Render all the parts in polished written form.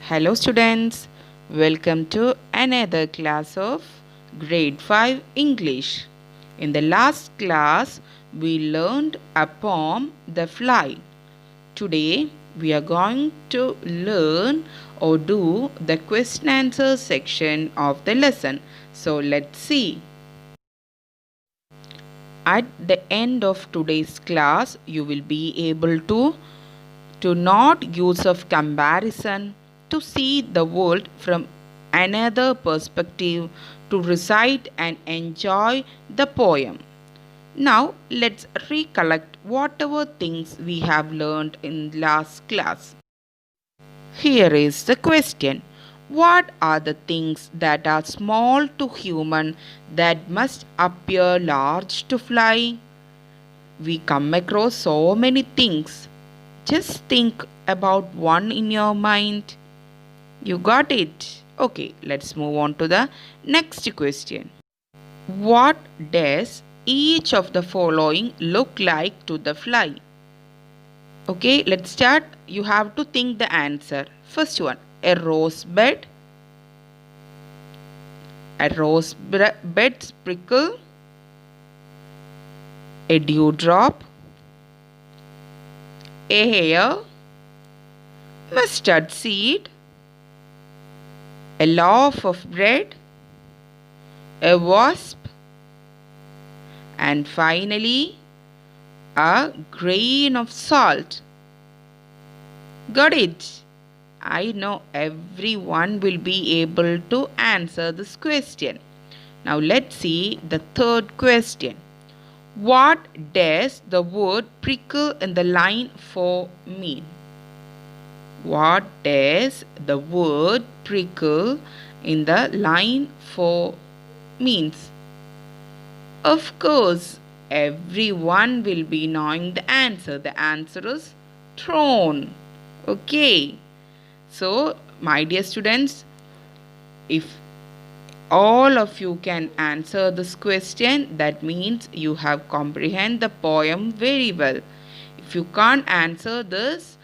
Hello students, welcome to another class of grade 5 English. In the last class, we learned a poem, The Fly. Today, we are going to learn or do the question answer section of the lesson. So let's see. At the end of today's class, you will be able to not use of comparison, to see the world from another perspective, to recite and enjoy the poem. Now let's recollect whatever things we have learned in last class. Here is the question. What are the things that are small to human that must appear large to fly? We come across so many things. Just think about one in your mind. You got it? Okay, let's move on to the next question. What does each of the following look like to the fly? Okay, let's start. You have to think the answer. First one, a rose bed. A rose bed's prickle. A dewdrop. A hair. Mustard seed. A loaf of bread, a wasp, and finally a grain of salt. Got it? I know everyone will be able to answer this question. Now let's see the third question. What does the word prickle in the line 4 mean? What does the word prickle in the line 4 means? Of course, everyone will be knowing the answer. The answer is thorn. Okay. So, my dear students, if all of you can answer this question, that means you have comprehended the poem very well. If you can't answer this,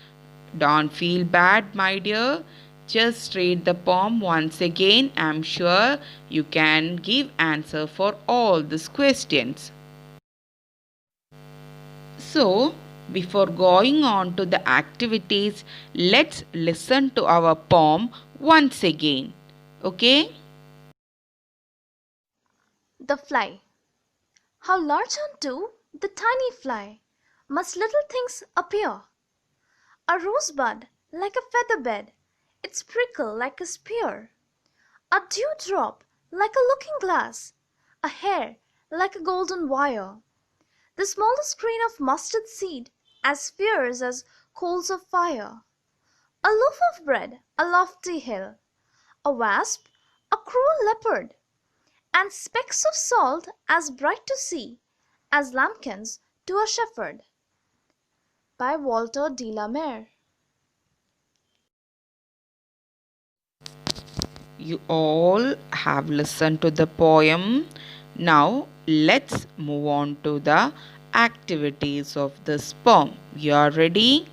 don't feel bad, my dear. Just read the poem once again. I'm sure you can give answer for all these questions. So, before going on to the activities, let's listen to our poem once again. Okay? The fly. How large unto the tiny fly must little things appear! A rosebud like a feather bed, its prickle like a spear; a dewdrop like a looking glass, a hair like a golden wire; the smallest grain of mustard seed as fierce as coals of fire; a loaf of bread, a lofty hill; a wasp, a cruel leopard; and specks of salt as bright to see as lambkins to a shepherd. By Walter de la Mare. You all have listened to the poem. Now let's move on to the activities of this poem. You are ready?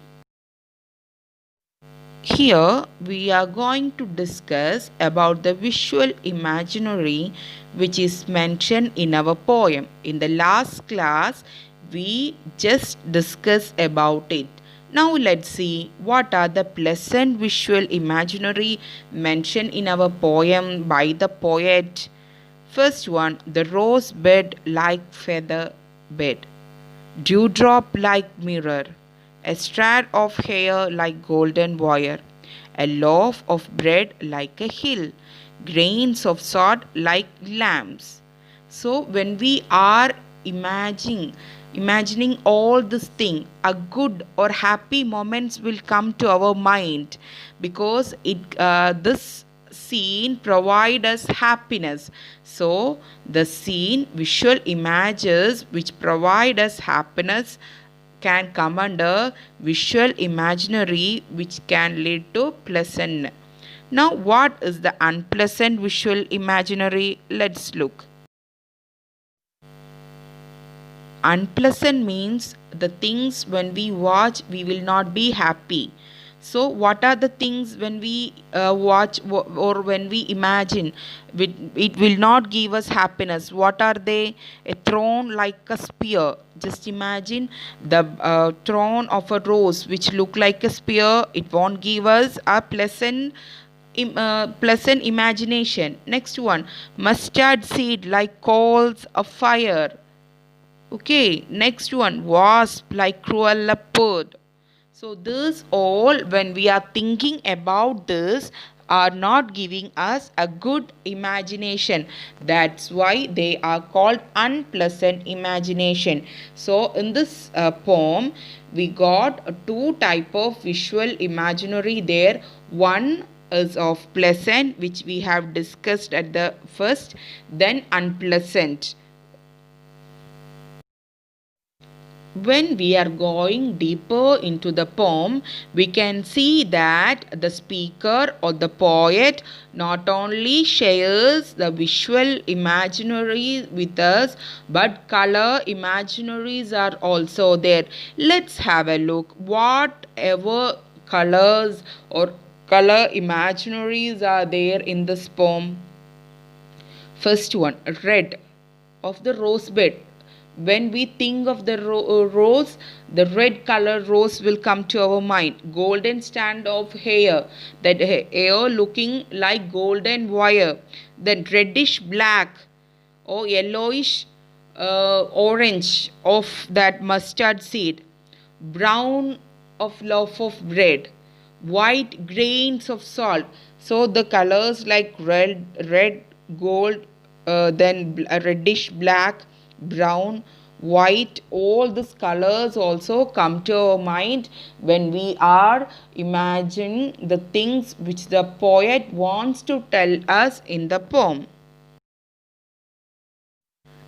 Here we are going to discuss about the visual imaginary which is mentioned in our poem. In the last class we just discussed about it. Now let's see what are the pleasant visual imaginary mentioned in our poem by the poet. First one, the rose bed like feather bed, dewdrop like mirror, a strand of hair like golden wire, a loaf of bread like a hill, grains of salt like lambs. So when we are imagining all this thing, a good or happy moments will come to our mind because this scene provide us happiness. So the scene visual images which provide us happiness can come under visual imaginary which can lead to pleasant. Now what is the unpleasant visual imaginary? Let's look. Unpleasant means the things when we watch we will not be happy. So, what are the things when we watch or when we imagine? It will not give us happiness. What are they? A throne like a spear. Just imagine the throne of a rose which look like a spear. It won't give us a pleasant imagination. Next one, mustard seed like coals of fire. Okay, next one, wasp like cruel leopard. So this all, when we are thinking about this, are not giving us a good imagination. That's why they are called unpleasant imagination. So in this poem, we got two type of visual imaginary there. One is of pleasant, which we have discussed at the first, then unpleasant. When we are going deeper into the poem, we can see that the speaker or the poet not only shares the visual imaginary with us, but color imaginaries are also there. Let's have a look. Whatever colors or color imaginaries are there in this poem. First one, red of the rose bed. When we think of the rose, the red color rose will come to our mind. Golden strand of hair, that hair looking like golden wire. Then reddish black or yellowish orange of that mustard seed. Brown of loaf of bread. White grains of salt. So the colors like red, gold, then reddish black, brown, white, all these colors also come to our mind when we are imagining the things which the poet wants to tell us in the poem.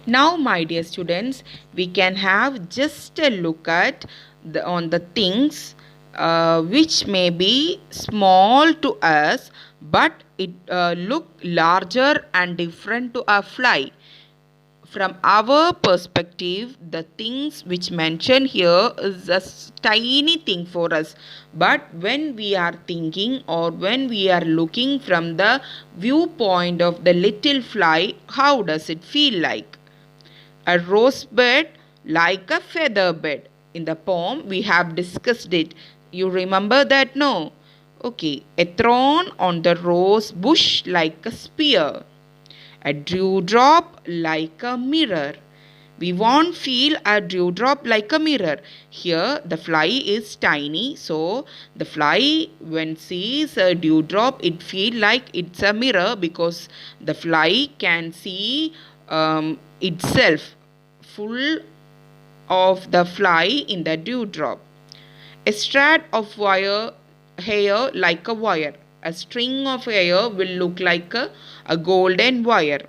Now, my dear students, we can have just a look at on the things which may be small to us, but it look larger and different to a fly. From our perspective, the things which mentioned here is a tiny thing for us. But when we are thinking or when we are looking from the viewpoint of the little fly, how does it feel like? A rose bed like a feather bed. In the poem, we have discussed it. You remember that? No? Okay. A throne on the rose bush like a spear. A dewdrop like a mirror. We won't feel a dewdrop like a mirror. Here the fly is tiny, so the fly when sees a dewdrop, it feel like it's a mirror because the fly can see itself full of the fly in the dewdrop. A strand of hair like a wire. A string of hair will look like a golden wire.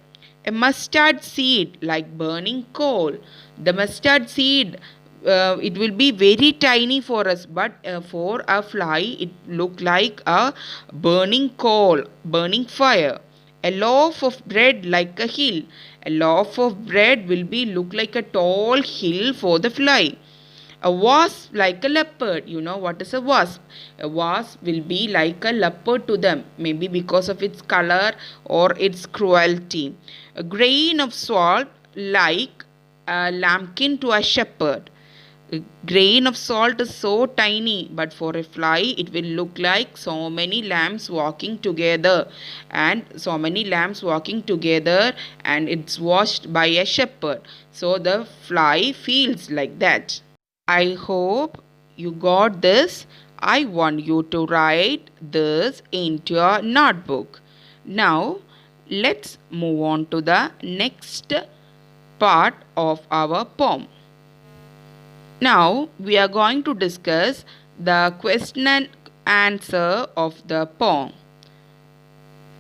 A mustard seed like burning coal. The mustard seed, it will be very tiny for us, but for a fly, it look like a burning coal, burning fire. A loaf of bread like a hill. A loaf of bread will be look like a tall hill for the fly. A wasp like a leopard. You know what is a wasp? A wasp will be like a leopard to them, maybe because of its color or its cruelty. A grain of salt like a lambkin to a shepherd. A grain of salt is so tiny, but for a fly, it will look like so many lambs walking together, and so many lambs walking together, and it's washed by a shepherd. So the fly feels like that. I hope you got this. I want you to write this into your notebook. Now, let's move on to the next part of our poem. Now, we are going to discuss the question and answer of the poem.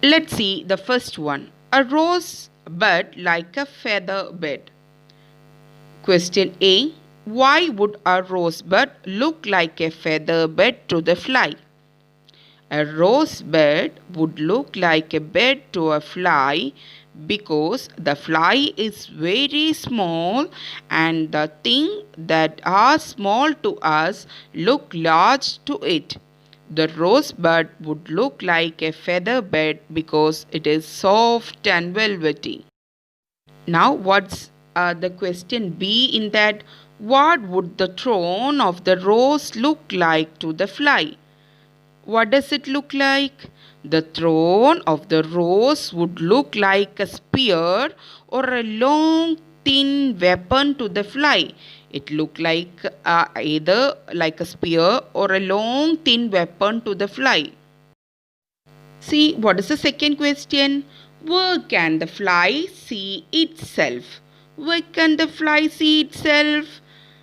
Let's see the first one. A rose bud like a feather bed. Question A. Why would a rosebud look like a feather bed to the fly? A rosebud would look like a bed to a fly because the fly is very small and the things that are small to us look large to it. The rosebud would look like a feather bed because it is soft and velvety. Now, what's the question B in that? What would the throne of the rose look like to the fly? What does it look like? The throne of the rose would look like a spear or a long thin weapon to the fly. It looked like either like a spear or a long thin weapon to the fly. See, what is the second question? Where can the fly see itself? Where can the fly see itself?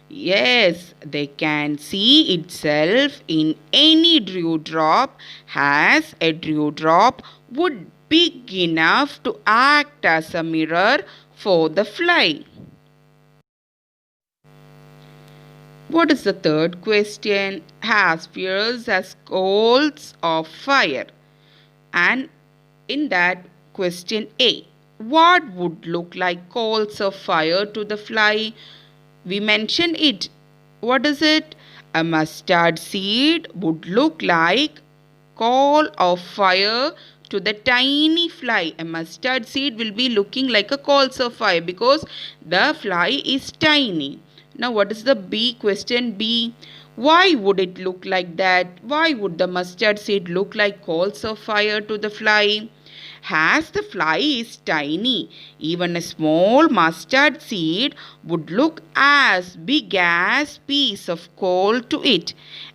Yes, they can see itself in any dewdrop, as a dewdrop would big enough to act as a mirror for the fly. What is the third question? Has fierce as coals of fire. And in that, question A, what would look like coals of fire to the fly? We mentioned it. What is it? A mustard seed would look like coal of fire to the tiny fly. A mustard seed will be looking like a coals of fire because the fly is tiny. Now what is the B question B? Why would it look like that? Why would the mustard seed look like coals of fire to the fly? As the fly is tiny, even a small mustard seed would look as big as piece of coal to it.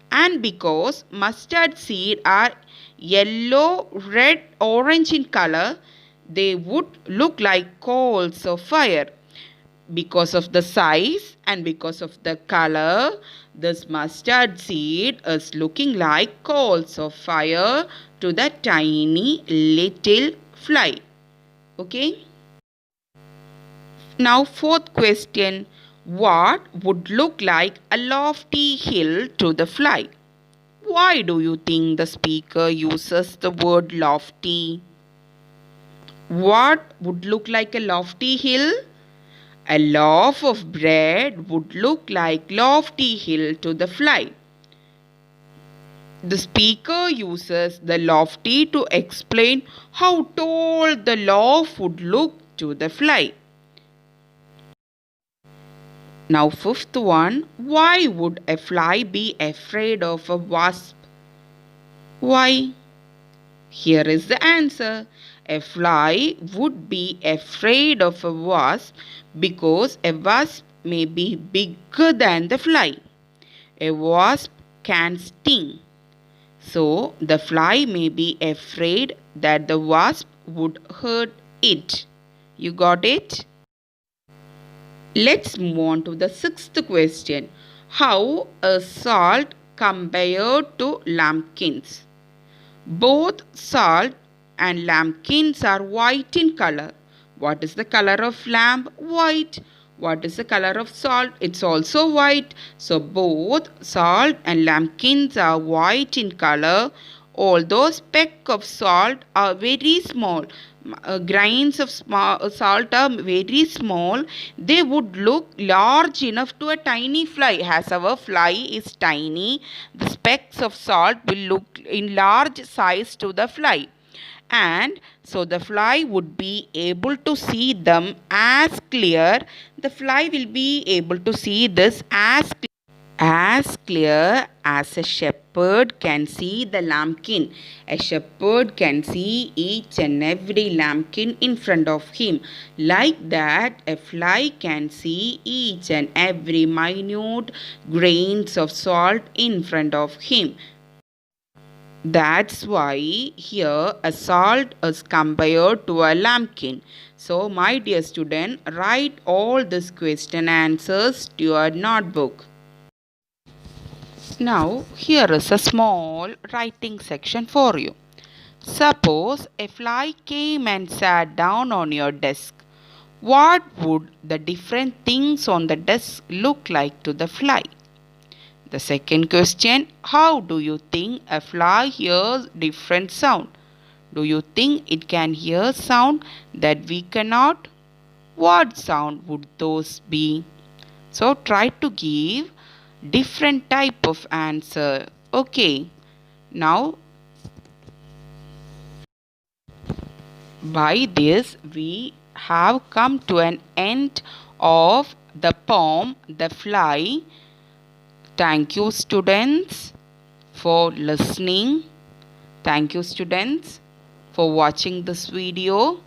And because mustard seed are yellow, red, orange in color, they would look like coals of fire. Because of the size and because of the color, this mustard seed is looking like coals of fire to the tiny little fly. Okay. Now fourth question. What would look like a lofty hill to the fly? Why do you think the speaker uses the word lofty? What would look like a lofty hill? A loaf of bread would look like lofty hill to the fly. The speaker uses the lofty to explain how tall the loaf would look to the fly. Now fifth one, why would a fly be afraid of a wasp? Why? Here is the answer. A fly would be afraid of a wasp because a wasp may be bigger than the fly. A wasp can sting. So the fly may be afraid that the wasp would hurt it. You got it? Let's move on to the sixth question. How is salt compared to lambkins? Both salt and lambkins are white in color. What is the color of lamb? White. What is the color of salt? It's also white. So both salt and lambkins are white in color. Although specks of salt are very small, grains of salt are very small, they would look large enough to a tiny fly. As our fly is tiny, the specks of salt will look in large size to the fly. And so the fly would be able to see them as clear. The fly will be able to see this as clear as a shepherd can see the lambkin. A shepherd can see each and every lambkin in front of him. Like that, a fly can see each and every minute grains of salt in front of him. That's why here a salt is compared to a lambkin. So my dear student, write all these question answers to your notebook. Now here is a small writing section for you. Suppose a fly came and sat down on your desk. What would the different things on the desk look like to the fly? The second question, how do you think a fly hears different sound? Do you think it can hear sound that we cannot? What sound would those be? So try to give different type of answer. Okay. Now, by this, we have come to an end of the poem The Fly. Thank you, students, for listening. Thank you, students, for watching this video.